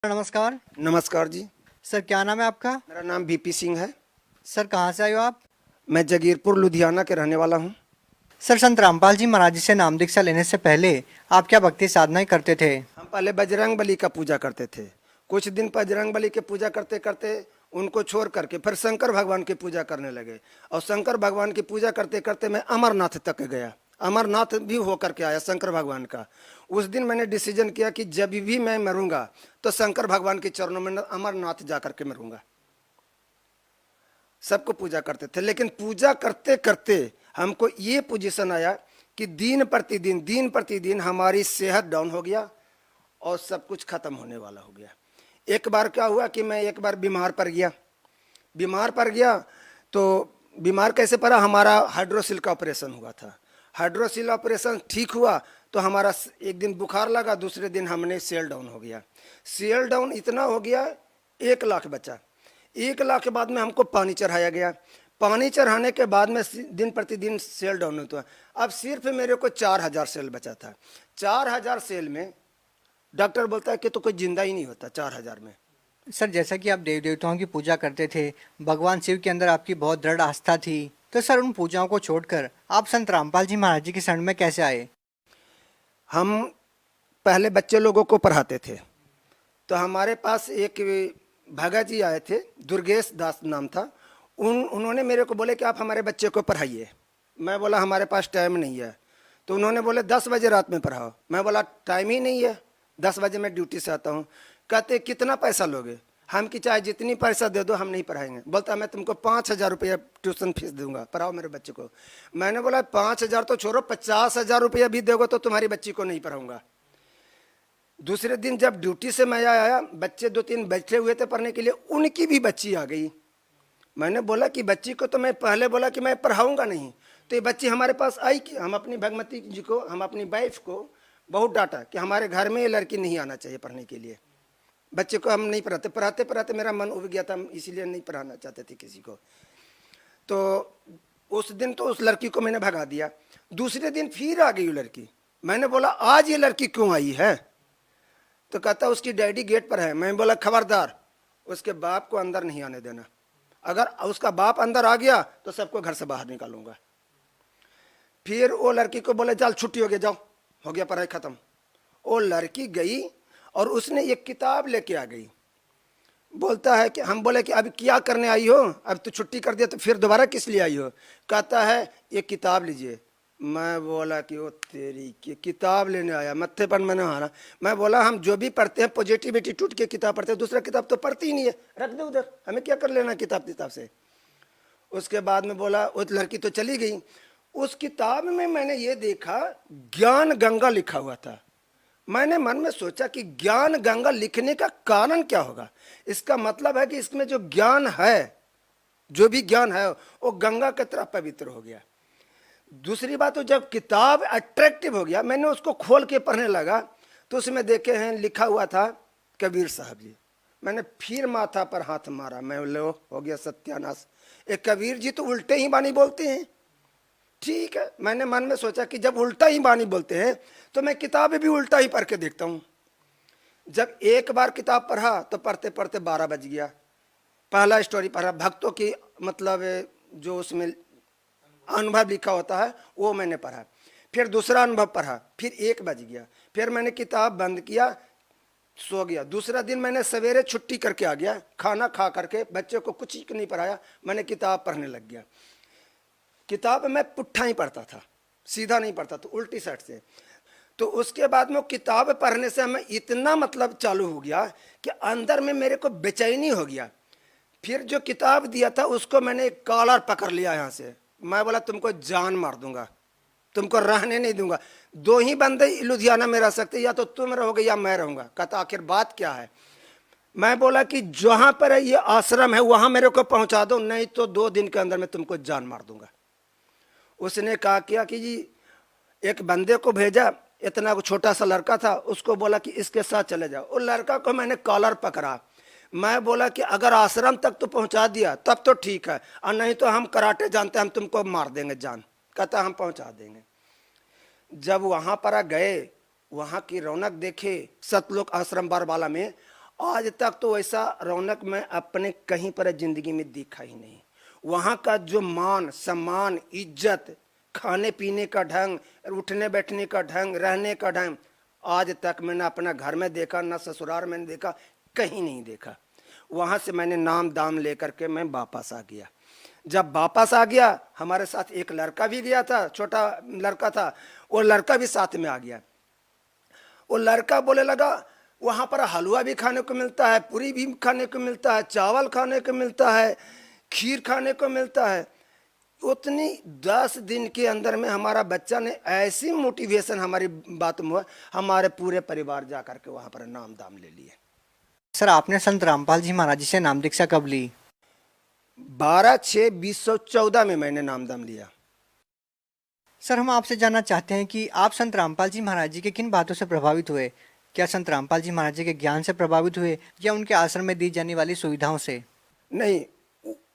नमस्कार। नमस्कार जी। सर क्या नाम है आपका? मेरा नाम बीपी सिंह है। सर कहाँ से आए हो आप? मैं जगीरपुर लुधियाना के रहने वाला हूँ। सर संत रामपाल जी महाराज जी से नाम दीक्षा लेने से पहले आप क्या भक्ति साधनाएं करते थे? हम पहले बजरंग बली का पूजा करते थे। कुछ दिन बजरंग बली की पूजा करते करते उनको छोड़ करके फिर शंकर भगवान की पूजा करने लगे। और शंकर भगवान की पूजा करते करते मैं अमरनाथ तक गया। अमरनाथ भी होकर के आया शंकर भगवान का। उस दिन मैंने डिसीजन किया कि जब भी मैं मरूंगा तो शंकर भगवान के चरणों में अमरनाथ जा करके मरूंगा। सबको पूजा करते थे, लेकिन पूजा करते करते हमको ये पोजीशन आया कि दिन प्रतिदिन हमारी सेहत डाउन हो गया और सब कुछ खत्म होने वाला हो गया। एक बार क्या हुआ कि मैं एक बार बीमार पड़ गया। तो बीमार कैसे पड़ा, हमारा हाइड्रोसिल का ऑपरेशन हुआ था। हाइड्रोसिल ऑपरेशन ठीक हुआ तो हमारा एक दिन बुखार लगा, दूसरे दिन हमने सेल डाउन हो गया। सेल डाउन इतना हो गया 1 लाख बचा। 1 लाख के बाद में हमको पानी चढ़ाया गया। पानी चढ़ाने के बाद में दिन प्रतिदिन सेल डाउन होता। अब सिर्फ मेरे को 4000 सेल बचा था। 4000 सेल में डॉक्टर बोलता है कि तो कोई जिंदा ही नहीं होता 4000 में। सर जैसा कि आप देव देवताओं की पूजा करते थे, भगवान शिव के अंदर आपकी बहुत दृढ़ आस्था थी, तो सर उन पूजाओं को छोड़कर आप संत रामपाल जी महाराज जी की शरण में कैसे आए? हम पहले बच्चे लोगों को पढ़ाते थे, तो हमारे पास एक भगत जी आए थे, दुर्गेश दास नाम था। उन्होंने मेरे को बोले कि आप हमारे बच्चे को पढ़ाइए। मैं बोला हमारे पास टाइम नहीं है। तो उन्होंने बोले 10 बजे रात में पढ़ाओ। मैं बोला टाइम ही नहीं है, 10 बजे मैं ड्यूटी से आता हूँ। कहते कितना पैसा लोगे? हम कि चाहे जितनी पैसा दे दो हम नहीं पढ़ाएंगे। बोलता मैं तुमको 5000 रुपया ट्यूशन फीस दूंगा, पढ़ाओ मेरे बच्चे को। मैंने बोला 5000 तो छोड़ो, 50,000 रुपया भी दोगे तो तुम्हारी बच्ची को नहीं पढ़ाऊंगा। दूसरे दिन जब ड्यूटी से मैं आया, बच्चे 2-3 बैठे हुए थे पढ़ने के लिए, उनकी भी बच्ची आ गई। मैंने बोला कि बच्ची को तो मैं पहले बोला कि मैं पढ़ाऊंगा नहीं, तो ये बच्ची हमारे पास आई कि हम अपनी भगवती जी को, हम अपनी वाइफ को बहुत डांटा कि हमारे घर में ये लड़की नहीं आना चाहिए पढ़ने के लिए। बच्चे को हम नहीं पढ़ाते मेरा मन उब गया था, इसीलिए नहीं पढ़ाना चाहते थे किसी को। तो उस दिन तो उस लड़की को मैंने भगा दिया। दूसरे दिन फिर आ गई वो लड़की। मैंने बोला आज ये लड़की क्यों आई है? तो कहता उसकी डैडी गेट पर है। मैं बोला खबरदार, उसके बाप को अंदर नहीं आने देना। अगर उसका बाप अंदर आ गया तो सबको घर से बाहर निकालूंगा। फिर वो लड़की को बोले चल छुट्टी हो गया, जाओ, हो गया पढ़ाई खत्म। वो लड़की गई और उसने एक किताब लेके आ गई। बोलता है कि हम बोले कि अब क्या करने आई हो, अब तो छुट्टी कर दिया तो फिर दोबारा किस लिए आई हो? कहता है ये किताब लीजिए। मैं बोला कि वो तेरी की किताब लेने आया, मत्थे पर मैंने हारा। मैं बोला हम जो भी पढ़ते हैं पॉजिटिव एटीट्यूड की किताब पढ़ते हैं, दूसरा किताब तो पढ़ती ही नहीं है, रख दो उधर, हमें क्या कर लेना किताब से। उसके बाद में बोला वो लड़की तो चली गई। उस किताब में मैंने ये देखा ज्ञान गंगा लिखा हुआ था। मैंने मन में सोचा कि ज्ञान गंगा लिखने का कारण क्या होगा? इसका मतलब है कि इसमें जो ज्ञान है, जो भी ज्ञान है वो गंगा की तरह पवित्र हो गया। दूसरी बात, तो जब किताब अट्रैक्टिव हो गया, मैंने उसको खोल के पढ़ने लगा तो उसमें देखे हैं लिखा हुआ था कबीर साहब जी। मैंने फिर माथा पर हाथ मारा। मैं लो हो गया सत्यानाश, एक कबीर जी तो उल्टे ही बानी बोलते हैं। ठीक है, मैंने मन में सोचा कि जब उल्टा ही बानी बोलते हैं तो मैं किताब भी उल्टा ही पढ़ के देखता हूँ। जब एक बार किताब पढ़ा तो पढ़ते पढ़ते 12 बज गया। पहला स्टोरी पढ़ा, भक्तों की मतलब जो उसमें अनुभव लिखा होता है वो मैंने पढ़ा। फिर दूसरा अनुभव पढ़ा, फिर 1 बज गया। फिर मैंने किताब बंद किया, सो गया। दूसरा दिन मैंने सवेरे छुट्टी करके आ गया, खाना खा करके, बच्चे को कुछ नहीं पढ़ाया, मैंने किताब पढ़ने लग गया। किताब मैं पुट्ठा ही पढ़ता था, सीधा नहीं पढ़ता था, उल्टी साइड से। तो उसके बाद में किताब पढ़ने से हमें इतना मतलब चालू हो गया कि अंदर में मेरे को बेचैनी हो गया। फिर जो किताब दिया था उसको मैंने एक कॉलर पकड़ लिया यहाँ से। मैं बोला तुमको जान मार दूंगा, तुमको रहने नहीं दूंगा। 2 ही बंदे लुधियाना में रह सकते, या तो तुम रहोगे या मैं रहूंगा। कहता आखिर बात क्या है? मैं बोला कि जहां पर ये आश्रम है वहां मेरे को पहुंचा दो, नहीं तो 2 दिन के अंदर मैं तुमको जान मार दूंगा। उसने कहा क्या कि जी एक बंदे को भेजा, इतना छोटा सा लड़का था, उसको बोला कि इसके साथ चले जाओ। उस लड़का को मैंने कॉलर पकड़ा। मैं बोला कि अगर आश्रम तक तो पहुंचा दिया तब तो ठीक है, और नहीं तो हम कराटे जानते हैं, हम तुमको मार देंगे जान। कहता हम पहुंचा देंगे। जब वहां पर गए, वहां की रौनक देखे सतलोक आश्रम बारबाला में, आज तक तो ऐसा रौनक मैं अपने कहीं पर जिंदगी में देखा ही नहीं। वहाँ का जो मान सम्मान इज्जत, खाने पीने का ढंग, उठने बैठने का ढंग, रहने का ढंग, आज तक मैंने अपना घर में देखा, ना ससुराल में देखा, कहीं नहीं देखा। वहाँ से मैंने नाम दाम लेकर के मैं वापस आ गया। जब वापस आ गया, हमारे साथ एक लड़का भी गया था, छोटा लड़का था, वो लड़का भी साथ में आ गया। वो लड़का बोले लगा वहाँ पर हलवा भी खाने को मिलता है, पूरी भी खाने को मिलता है, चावल खाने को मिलता है, खीर खाने को मिलता है। उतनी 10 दिन के अंदर में हमारा बच्चा ने ऐसी मोटिवेशन हमारी बात में हुआ, हमारे पूरे परिवार जा करके वहाँ पर नाम दाम ले लिए। सर आपने संत रामपाल जी महाराज जी से नाम दीक्षा कब ली? 12/6/2014 में मैंने नाम दाम लिया। सर हम आपसे जानना चाहते हैं कि आप संत रामपाल जी महाराज जी के किन बातों से प्रभावित हुए? क्या संत रामपाल जी महाराज जी के ज्ञान से प्रभावित हुए या उनके आश्रम में दी जाने वाली सुविधाओं से? नहीं,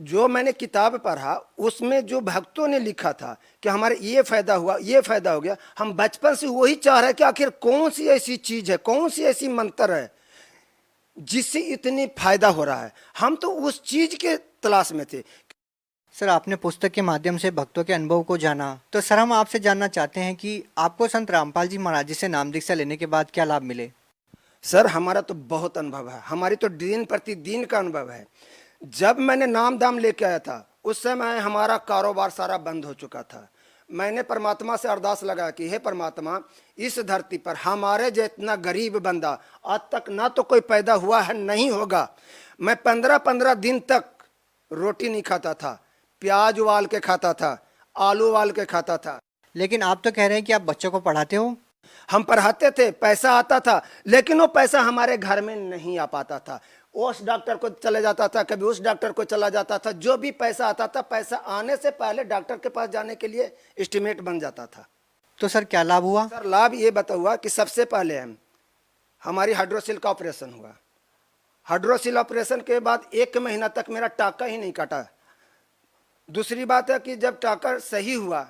जो मैंने किताब पढ़ा उसमें जो भक्तों ने लिखा था कि हमारे ये फायदा हुआ, ये फायदा हो गया, हम बचपन से वही चाह रहे हैं कि आखिर कौन सी ऐसी चीज है, कौन सी ऐसी मंत्र है जिससे इतनी फायदा हो रहा है। हम तो उस चीज के तलाश में थे। सर आपने पुस्तक के माध्यम से भक्तों के अनुभव को जाना, तो सर हम आपसे जानना चाहते हैं कि आपको संत रामपाल जी महाराज जी से नाम दीक्षा लेने के बाद क्या लाभ मिले? सर हमारा तो बहुत अनुभव है, हमारी तो दिन प्रतिदिन का अनुभव है। जब मैंने नाम दाम लेके आया था उस समय हमारा कारोबार सारा बंद हो चुका था। मैंने परमात्मा से अरदास लगा कि हे परमात्मा, इस धरती पर हमारे जितना गरीब बंदा आज तक ना तो कोई पैदा हुआ है, नहीं होगा। मैं 15-15 दिन तक रोटी नहीं खाता था, प्याज उबाल के खाता था, आलू उबाल के खाता था। लेकिन आप तो कह रहे हैं कि आप बच्चों को पढ़ाते हो। हम पढ़ाते थे, पैसा आता था, लेकिन वो पैसा हमारे घर में नहीं आ पाता था। उस डॉक्टर को चले जाता था, कभी उस डॉक्टर को चला जाता था। जो भी पैसा आता था, पैसा आने से पहले डॉक्टर के पास जाने के लिए एस्टिमेट बन जाता था। तो सर क्या लाभ हुआ? सर लाभ ये बता हुआ कि सबसे पहले हमारी हाइड्रोसिल का ऑपरेशन हुआ। हाइड्रोसिल ऑपरेशन के बाद 1 महीना तक मेरा टाका ही नहीं काटा। दूसरी बात है कि जब टाका सही हुआ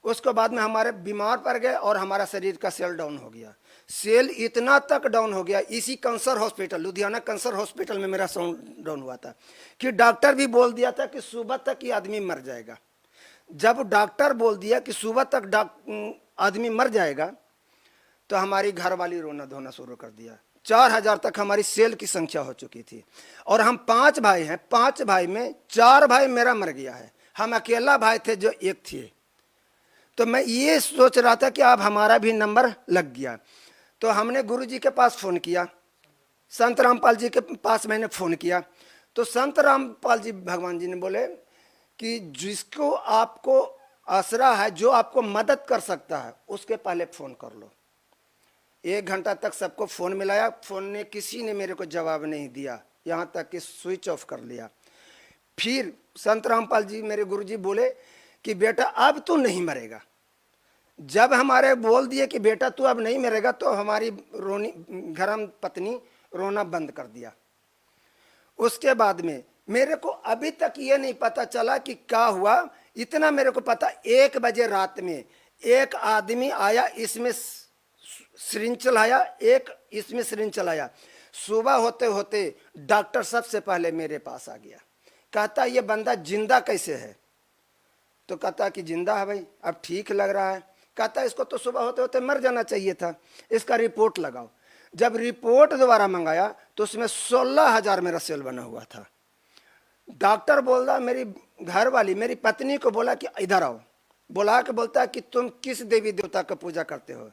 उसके बाद में हमारे बीमार पड़ गए और हमारा शरीर का सेल डाउन हो गया। सेल इतना तक डाउन हो गया, इसी cancer hospital, Ludhiana cancer hospital में मेरा साउंड डाउन हुआ था कि डॉक्टर भी बोल दिया था कि सुबह तक ये आदमी मर जाएगा। जब डॉक्टर बोल दिया कि सुबह तक आदमी मर जाएगा तो हमारी घरवाली रोना धोना शुरू कर दिया। 4000 तक हमारी सेल की संख्या हो चुकी थी और हम 5 भाई हैं। 5 भाई में 4 भाई मेरा मर गया है, हम अकेला भाई थे जो एक थे। तो मैं ये सोच रहा था कि अब हमारा भी नंबर लग गया। तो हमने गुरुजी के पास फ़ोन किया, संत रामपाल जी के पास मैंने फ़ोन किया। तो संत रामपाल जी भगवान जी ने बोले कि जिसको आपको आसरा है, जो आपको मदद कर सकता है, उसके पहले फ़ोन कर लो। 1 घंटा तक सबको फ़ोन मिलाया, फ़ोन ने किसी ने मेरे को जवाब नहीं दिया, यहाँ तक कि स्विच ऑफ कर लिया। फिर संत रामपाल जी मेरे गुरुजी बोले कि बेटा अब तू नहीं मरेगा। जब हमारे बोल दिए कि बेटा तू अब नहीं मरेगा, तो हमारी घरम पत्नी रोना बंद कर दिया। उसके बाद में मेरे को अभी तक ये नहीं पता चला कि क्या हुआ। इतना मेरे को पता, 1 बजे रात में एक आदमी आया, इसमें सिरिंज चलाया, एक इसमें सिरिंज चलाया। सुबह होते होते डॉक्टर सबसे पहले मेरे पास आ गया, कहता ये बंदा जिंदा कैसे है? तो कहता कि जिंदा है भाई, अब ठीक लग रहा है। कहता इसको तो सुबह होते होते मर जाना चाहिए था, इसका रिपोर्ट लगाओ। जब रिपोर्ट दोबारा मंगाया तो उसमें 16,000 मेरा सेल बना हुआ था। डॉक्टर बोल रहा, मेरी घरवाली मेरी पत्नी को बोला कि इधर आओ, बुला के बोलता कि तुम किस देवी देवता का पूजा करते हो?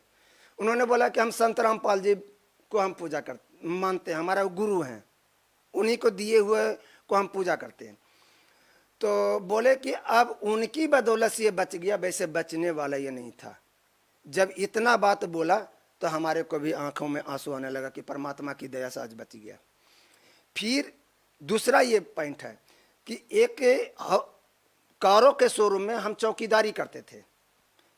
उन्होंने बोला कि हम संत रामपाल जी को हम पूजा करते मानते हैं, हमारा गुरु हैं, उन्हीं को दिए हुए को हम पूजा करते हैं। तो बोले कि अब उनकी बदौलत से ये बच गया, वैसे बचने वाला ये नहीं था। जब इतना बात बोला तो हमारे को भी आंखों में आंसू आने लगा कि परमात्मा की दया से आज बच गया। फिर दूसरा ये पॉइंट है कि एक कारों के शोरूम में हम चौकीदारी करते थे।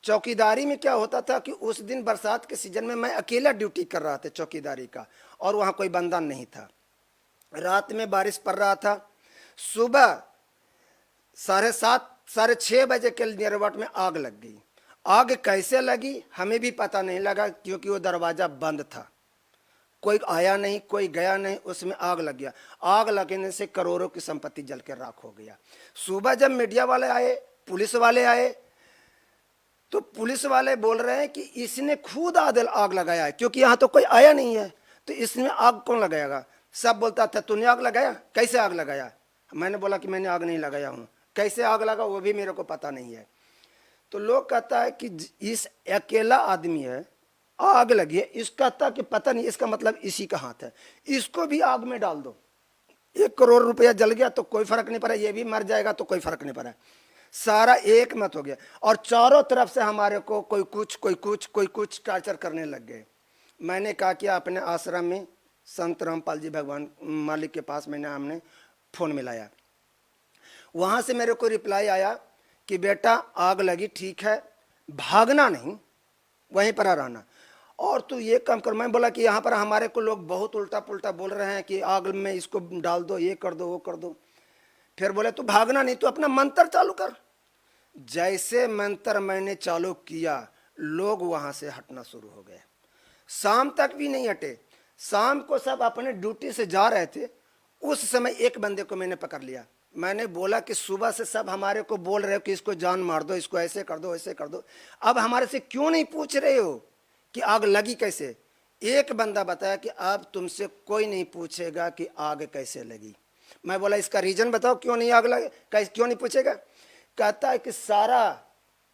चौकीदारी में क्या होता था कि उस दिन बरसात के सीजन में मैं अकेला ड्यूटी कर रहा था चौकीदारी का, और वहाँ कोई बंदा नहीं था। रात में बारिश पड़ रहा था। सुबह 7:30 6:30 बजे के नियर अबाउट में आग लग गई। आग कैसे लगी हमें भी पता नहीं लगा, क्योंकि वो दरवाज़ा बंद था। कोई आया नहीं, कोई गया नहीं, उसमें आग लग गया। आग लगने से करोड़ों की संपत्ति जल के राख हो गया। सुबह जब मीडिया वाले आए, पुलिस वाले आए, तो पुलिस वाले बोल रहे हैं कि इसने खुद आग लगाया है, क्योंकि यहाँ तो कोई आया नहीं है, तो इसमें आग कौन लगाएगा। सब बोलता था तूने आग लगाया, कैसे आग लगाया। मैंने बोला कि मैंने आग नहीं लगाया हूँ, कैसे आग लगा वो भी मेरे को पता नहीं है। तो लोग कहता है कि इस अकेला आदमी है, आग लगी है, इसका कहता कि पता नहीं, इसका मतलब इसी का हाथ है, इसको भी आग में डाल दो। 1 करोड़ रुपया जल गया तो कोई फर्क नहीं पड़ा, ये भी मर जाएगा तो कोई फर्क नहीं पड़ा, सारा एक मत हो गया। और चारों तरफ से हमारे को कोई कुछ कोई कुछ कोई कुछ टार्चर करने लग गए। मैंने कहा कि अपने आश्रम में संत रामपाल जी भगवान मालिक के पास हमने फ़ोन मिलाया। वहाँ से मेरे को रिप्लाई आया कि बेटा आग लगी, ठीक है, भागना नहीं, वहीं पर रहना, और तू ये काम कर। मैं बोला कि यहाँ पर हमारे को लोग बहुत उल्टा पुल्टा बोल रहे हैं कि आग में इसको डाल दो, ये कर दो, वो कर दो। फिर बोले तू भागना नहीं, तू अपना मंत्र चालू कर। जैसे मंत्र मैंने चालू किया, लोग वहाँ से हटना शुरू हो गए। शाम तक भी नहीं हटे। शाम को सब अपने ड्यूटी से जा रहे थे, उस समय एक बंदे को मैंने पकड़ लिया। मैंने बोला कि सुबह से सब हमारे को बोल रहे हो कि इसको जान मार दो, इसको ऐसे कर दो, ऐसे कर दो, अब हमारे से क्यों नहीं पूछ रहे हो कि आग लगी कैसे। एक बंदा बताया कि अब तुमसे कोई नहीं पूछेगा कि आग कैसे लगी। मैं बोला इसका रीजन बताओ, क्यों नहीं आग लगे, क्यों नहीं पूछेगा। कहता है कि सारा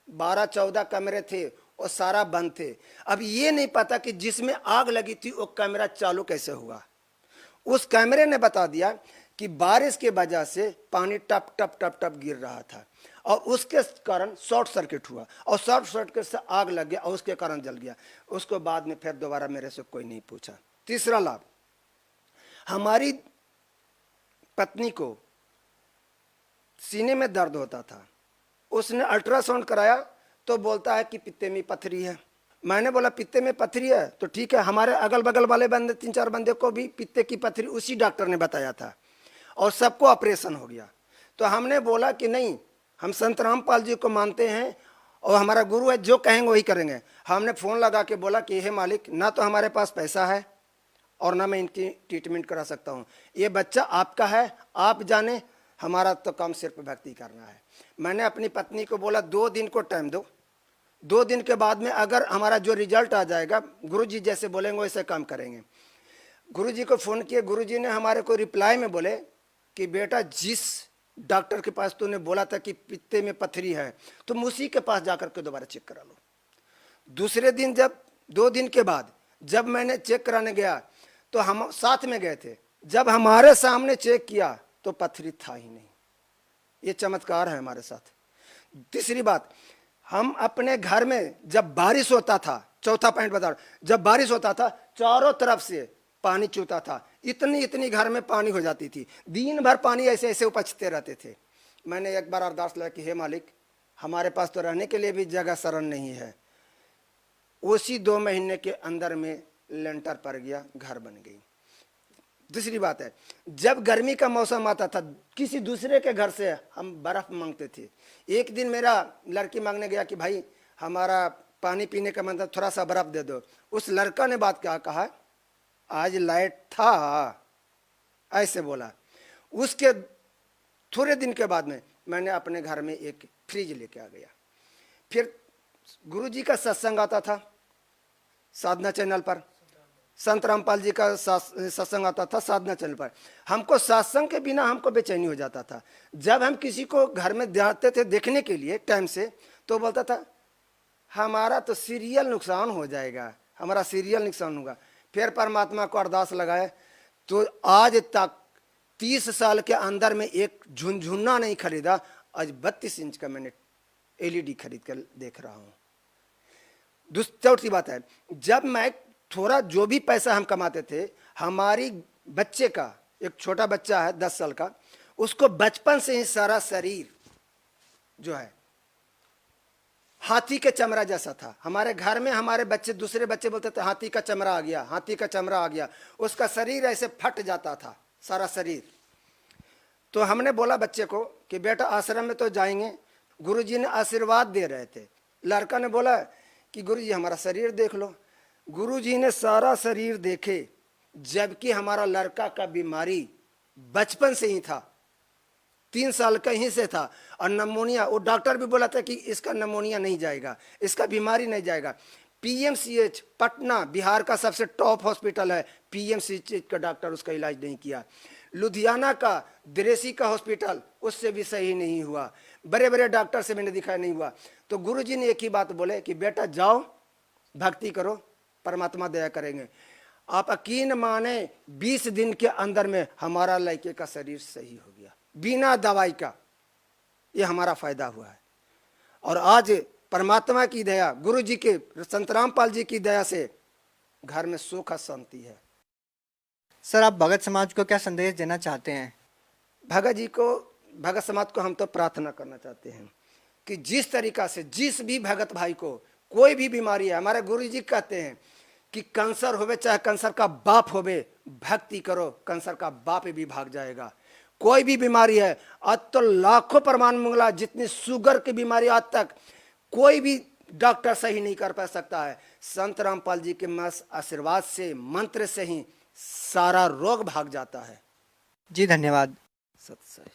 12-14 कमरे थे और सारा बंद थे, अब ये नहीं पता कि जिसमें आग लगी थी वो कैमरा चालू कैसे हुआ। उस कैमरे ने बता दिया कि बारिश के वजह से पानी टप टप टप टप गिर रहा था और उसके कारण शॉर्ट सर्किट हुआ और शॉर्ट सर्किट से आग लग गया और उसके कारण जल गया। उसको बाद में फिर दोबारा मेरे से कोई नहीं पूछा। तीसरा लाभ, हमारी पत्नी को सीने में दर्द होता था, उसने अल्ट्रासाउंड कराया तो बोलता है कि पित्ते में पथरी है। मैंने बोला पित्ते में पथरी है तो ठीक है, हमारे अगल बगल वाले बंदे 3-4 बंदे को भी पित्ते की पथरी उसी डॉक्टर ने बताया था और सबको ऑपरेशन हो गया। तो हमने बोला कि नहीं, हम संत रामपाल जी को मानते हैं और हमारा गुरु है, जो कहेंगे वही करेंगे। हमने फ़ोन लगा के बोला कि हे मालिक, ना तो हमारे पास पैसा है और ना मैं इनकी ट्रीटमेंट करा सकता हूँ, ये बच्चा आपका है, आप जाने, हमारा तो काम सिर्फ भक्ति करना है। मैंने अपनी पत्नी को बोला 2 दिन को टाइम दो, 2 दिन के बाद में अगर हमारा जो रिजल्ट आ जाएगा, गुरुजी जैसे बोलेंगे वैसे काम करेंगे। गुरुजी को फ़ोन किए, गुरुजी ने हमारे को रिप्लाई में बोले कि बेटा जिस डॉक्टर के पास तूने बोला था कि पित्ते में पथरी है, तुम उसी के पास जाकर के दोबारा चेक करा लो। दूसरे दिन जब 2 दिन के बाद जब मैंने चेक कराने गया तो हम साथ में गए थे, जब हमारे सामने चेक किया तो पथरी था ही नहीं। ये चमत्कार है हमारे साथ। तीसरी बात, हम अपने घर में जब बारिश होता था, चौथा पॉइंट बता रहा हूं, जब बारिश होता था चारों तरफ से पानी चूता था, इतनी इतनी घर में पानी हो जाती थी, दिन भर पानी ऐसे ऐसे उपजते रहते थे। मैंने एक बार अरदास लगा कि हे मालिक, हमारे पास तो रहने के लिए भी जगह शरण नहीं है। उसी 2 महीने के अंदर में लेंटर पड़ गया, घर बन गई। दूसरी बात है, जब गर्मी का मौसम आता था, किसी दूसरे के घर से हम बर्फ मांगते थे। एक दिन मेरा लड़की मांगने गया कि भाई हमारा पानी पीने का मन था, थोड़ा सा बर्फ दे दो। उस लड़का ने बात क्या कहा, आज लाइट था, ऐसे बोला। उसके थोड़े दिन के बाद में मैंने अपने घर में एक फ्रिज लेके आ गया। फिर गुरुजी का सत्संग आता था साधना चैनल पर, संत रामपाल जी का सत्संग आता था साधना चैनल पर। हमको सत्संग के बिना हमको बेचैनी हो जाता था। जब हम किसी को घर में जाते थे देखने के लिए टाइम से, तो बोलता था हमारा तो सीरियल नुकसान हो जाएगा, हमारा सीरियल नुकसान होगा। फिर परमात्मा को अरदास लगाए तो आज तक 30 साल के अंदर में एक झुनझुना नहीं खरीदा, आज 32 इंच का मैंने LED खरीद कर देख रहा हूँ। चौथी बात है, जब मैं थोड़ा जो भी पैसा हम कमाते थे, हमारी बच्चे का, एक छोटा बच्चा है 10 साल का, उसको बचपन से ही सारा शरीर जो है हाथी के चमड़ा जैसा था। हमारे घर में हमारे बच्चे, दूसरे बच्चे बोलते थे हाथी का चमड़ा आ गया, हाथी का चमड़ा आ गया। उसका शरीर ऐसे फट जाता था, सारा शरीर। तो हमने बोला बच्चे को कि बेटा आश्रम में तो जाएंगे, गुरुजी ने आशीर्वाद दे रहे थे। लड़का ने बोला कि गुरुजी हमारा शरीर देख लो। गुरुजी ने सारा शरीर देखे जबकि हमारा लड़का का बीमारी बचपन से ही था, 3 साल का ही से था। और नमोनिया, वो डॉक्टर भी बोला था कि इसका नमोनिया नहीं जाएगा, इसका बीमारी नहीं जाएगा। पीएमसीएच पटना बिहार का सबसे टॉप हॉस्पिटल है, पीएमसीएच का डॉक्टर उसका इलाज नहीं किया। लुधियाना का दिरेसी का हॉस्पिटल, उससे भी सही नहीं हुआ। बड़े बड़े डॉक्टर से मैंने दिखाया, नहीं हुआ। तो गुरुजी ने एक ही बात बोले कि बेटा जाओ, भक्ति करो, परमात्मा दया करेंगे। आप यकीन माने 20 दिन के अंदर में हमारा लड़के का शरीर सही हो गया, बिना दवाई का। ये हमारा फायदा हुआ है। और आज परमात्मा की दया, गुरु जी के, संत रामपाल जी की दया से घर में सुख और शांति है। सर, आप भगत समाज को क्या संदेश देना चाहते हैं? भगत समाज को हम तो प्रार्थना करना चाहते हैं कि जिस तरीका से जिस भी भगत भाई को कोई भी बीमारी है, हमारे गुरु जी कहते हैं कि कैंसर होवे चाहे कैंसर का बाप होवे, भक्ति करो, कैंसर का बाप भी भाग जाएगा। कोई भी बीमारी है, आज तो लाखों प्रमाण मंगला, जितनी शुगर की बीमारी आज तक कोई भी डॉक्टर सही नहीं कर पा सकता है। संत रामपाल जी के आशीर्वाद से, मंत्र से ही सारा रोग भाग जाता है। जी धन्यवाद। सत्य।